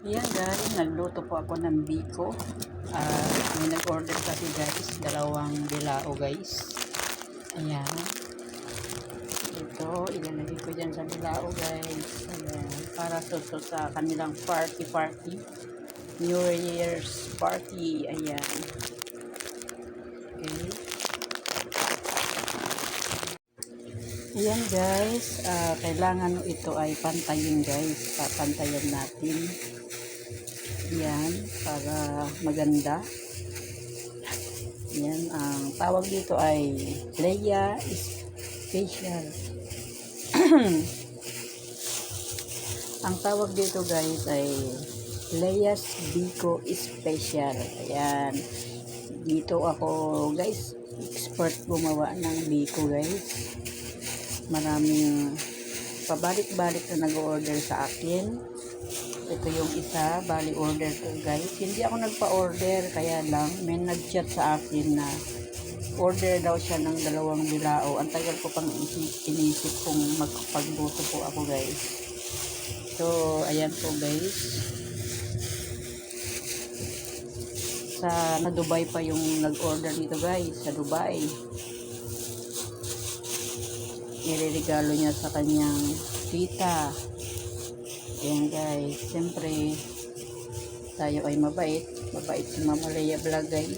Yan guys, nagluto po ako ng biko. May nag-order kasi guys, dalawang bilao guys. Ayan. Ito, ilalagay ko dyan sa bilao guys. Ayan. Para sa kanilang party. New Year's party. Ayan. Okay. Ayan guys, kailangan ito ay pantayin guys. Papantayan natin. Yan, para maganda. Yan, ang tawag dito ay Leia Special. Ang tawag dito guys ay Leia's Biko Special. Ayan. Dito ako guys, expert gumawa ng biko guys. Maraming pabalik-balik na nag-order sa akin. Ito yung isa, bali order ko guys. Hindi ako nagpa-order, kaya lang may nag-chat sa akin na order daw siya ng dalawang bilao. Ang tagal ko pang inisip kung magpagluto po ako guys. So, ayan po guys. Sa Dubai pa yung nag-order dito guys, sa Dubai. Ireregalo niya sa kanyang tita. Ayan guys, siyempre tayo ay mabait si Mama Leia Vlog guys,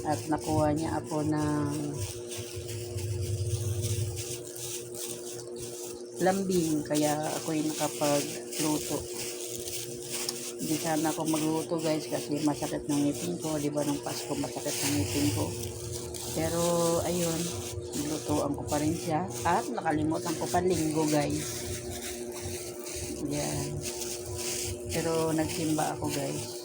at nakuha niya ako ng lambing, kaya ako'y nakapagluto. Hindi sana ako magluto guys kasi masakit ng ngipin ko, di ba ng Pasko masakit ng ngipin ko, pero ayun, nilutuan ko pa rin siya at nakalimutan ko pa linggo guys. Yan. Pero nagsimba ako guys.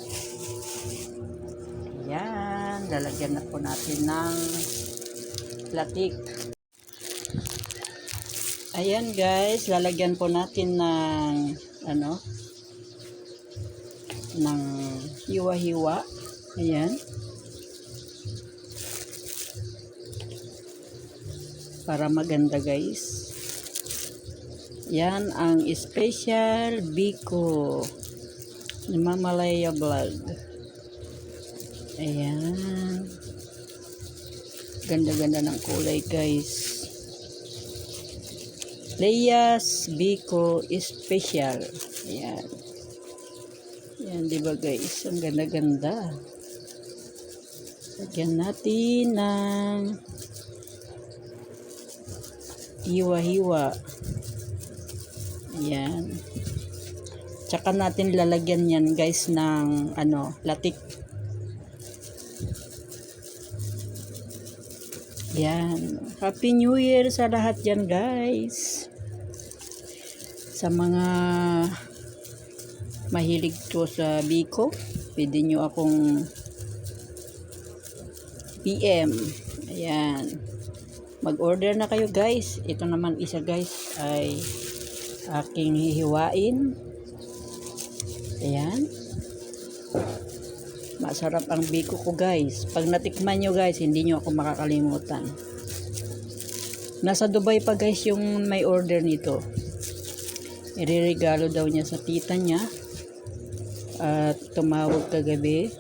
Yan. Lalagyan na po natin ng latik. Ayan guys. Lalagyan po natin ng ng hiwa-hiwa. Ayan. Para maganda guys. Yan ang special biko ni Mama Leia Vlog. Ayan. Ganda-ganda ng kulay guys. Leia's Biko Special. Ayan. Ayan, diba guys? Ang ganda-ganda. Lagyan natin ng hiwa-hiwa. Yan. Tsaka natin lalagyan yan guys ng latik. Yan. Happy New Year sa lahat yan guys. Sa mga mahilig to sa biko, pwede nyo akong PM. Ayan. Mag-order na kayo guys. Ito naman isa guys ay aking hihiwain. Ayan. Masarap ang biko ko guys. Pag natikman nyo guys, hindi nyo ako makakalimutan. Nasa Dubai pa guys yung may order nito. Ireregalo daw niya sa tita niya. At tumawag kagabi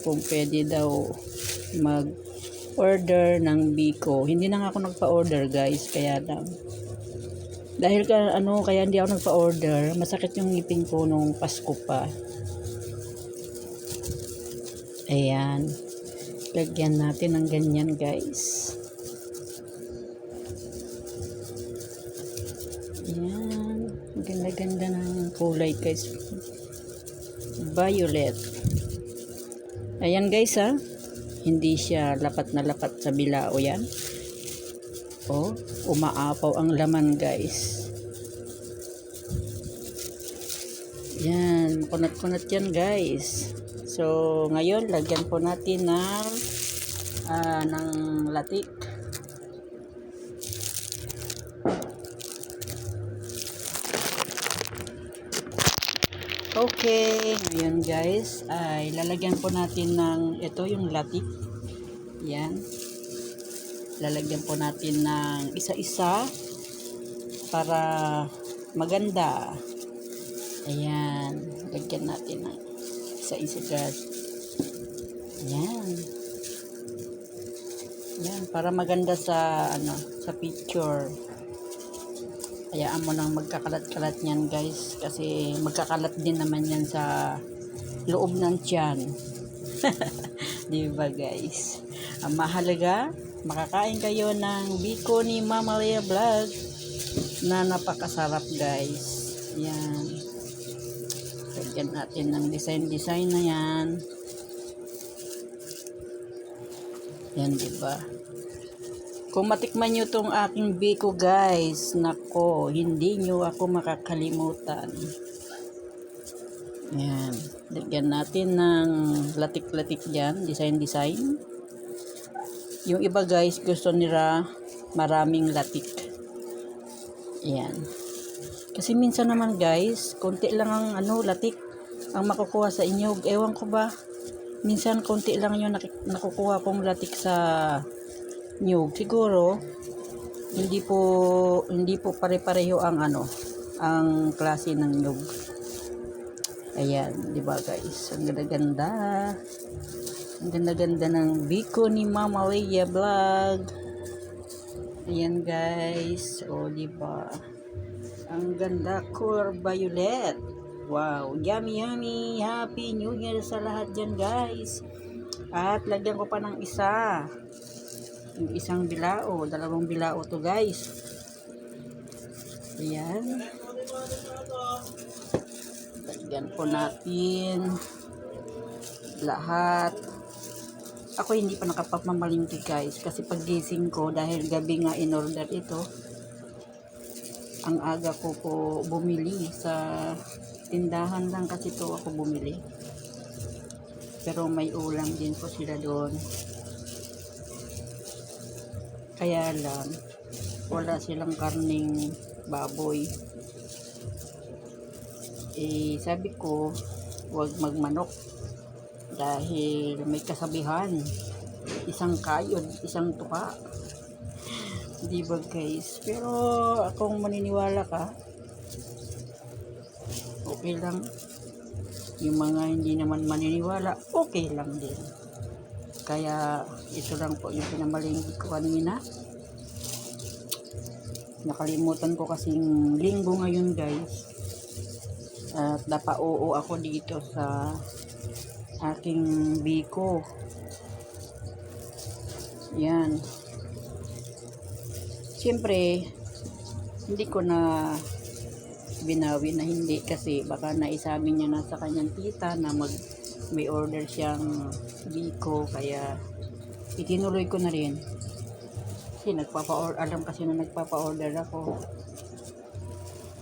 kung pwede daw mag-order ng biko. Hindi na nga ako nagpa-order guys, kaya lang. Dahil kaya hindi ako nagpa-order, masakit yung ngipin ko nung Pasko pa. Ayan. Lagyan natin ng ganyan guys. Ayan. Ganda-ganda ng kulay guys. Violet. Ayan guys ha. Hindi siya lapat na lapat sa bilao yan. Oh, umaapaw ang laman guys. Yan, kunat-kunat yan guys. So, ngayon lagyan po natin ng latik. Okay, ngayon guys ay lalagyan po natin ng ito yung latik. Yan. Lalagyan po natin ng isa-isa para maganda. Ayan. Lagyan natin ng isa-isa guys. Ayan. Ayan. Para maganda sa, sa picture. Hayaan mo nang magkakalat-kalat yan guys. Kasi magkakalat din naman yan sa loob ng tiyan. Diba guys? Ang mahalaga, makakain kayo ng biko ni Mama Lea Vlog na napakasarap guys. Yan. Lagyan natin ng design na yan. Yan diba? Kung matikman nyo tong aking biko guys, nako, hindi nyo ako makakalimutan. Yan. Lagyan natin ng latik-latik dyan. Design. Yung iba guys, gusto nila maraming latik. Yan. Kasi minsan naman guys, konti lang ang latik ang makukuha sa inyo. Ewan ko ba, minsan konti lang yung nakukuha kong latik sa nyug. Siguro, hindi po pare-pareho ang ang klase ng nyug. Ayan, di ba guys? Ang ganda-ganda. Ang ganda-ganda ng biko ni Mama Lea Vlog. Ayan guys. O, di ba? Ang ganda, color violet. Wow, yummy yummy. Happy New Year sa lahat dyan guys. At lagyan ko pa ng isa. Yung isang bilao, dalawang bilao to guys. Ayan. Lagyan po natin lahat. Ako hindi pa nakapagmamalingki guys kasi paggising ko dahil gabi nga in order ito, ang aga ko po bumili sa tindahan lang kasi to ako bumili, pero may ulam din po sila doon, kaya lang wala silang karning baboy. Sabi ko huwag magmanok dahil may kasabihan, isang kayod isang tuka. Di ba guys? Pero akong maniniwala ka, okay lang. Yung mga hindi naman maniniwala, okay lang din. Kaya ito lang po yung pinamalingki ko kanina. Nakalimutan ko kasing linggo ngayon guys. At napauo ako dito sa aking biko. Yan. Siyempre, hindi ko na binawi na hindi kasi baka naisabi niya na sa kanyang tita na may order siyang biko, kaya itinuloy ko na rin. Kasi alam kasi na nagpapa-order ako.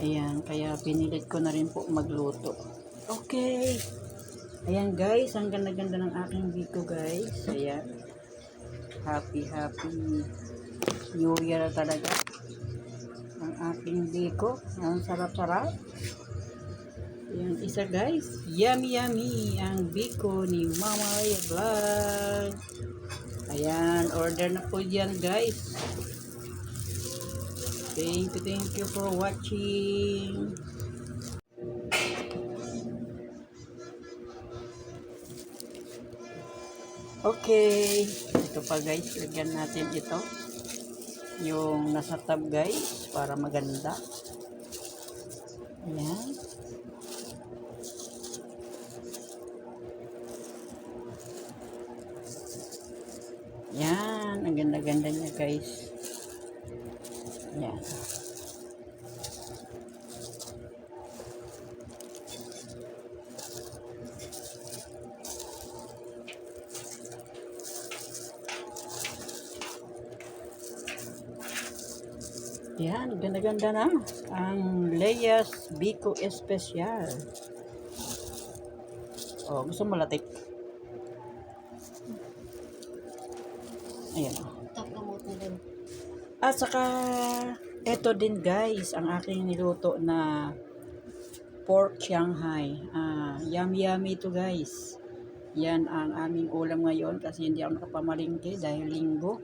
Ayan, kaya pinilit ko na rin po magluto. Okay. Ayan guys, ang ganda-ganda ng aking biko guys. Ayan. Happy New Year talaga. Ang aking biko. Ang sarap-sarap. Ayan, isa guys. Yummy yummy ang biko ni Mama Lea Vlog. Ayan, order na po dyan guys. Thank you for watching. Okay, ito pa guys, lagyan natin ito yung nasa tab guys para maganda. Ayan. Yan, ang ganda-ganda niya guys. Yan. Yan, ganda-ganda na ang Lea's Biko Especial. Oh, gusto mo latik? Ayan. Takamot na din. At saka, eto din guys, ang aking niluto na pork Shanghai. Yummy ito guys. Yan ang aming ulam ngayon kasi hindi ako nakapamalingki dahil linggo.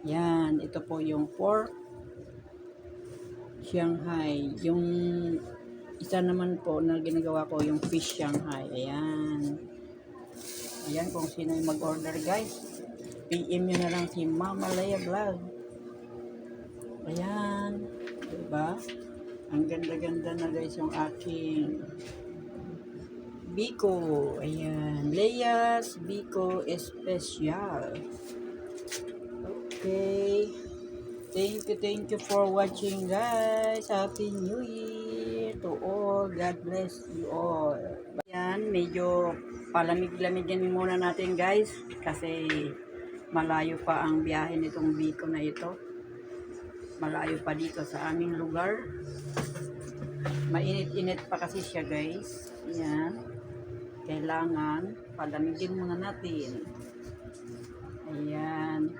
Yan, ito po yung pork Shanghai. Yung isa naman po na ginagawa ko yung fish Shanghai. Ayan. Ayan, kung sino yung mag-order guys, PM nyo na lang si Mama Leia Vlog. Ayan. Diba? Ang ganda-ganda na guys yung aking Biko. Ayan. Leia's Biko Special. Okay. Thank you for watching guys. Happy New Year to all. God bless you all. Ayan, medyo palamig-lamigin muna natin guys. Kasi malayo pa ang biyahe nitong Biko na ito. Malayo pa dito sa aming lugar. Mainit-init pa kasi siya guys. Ayan. Kailangan palamigin muna natin. Ayan.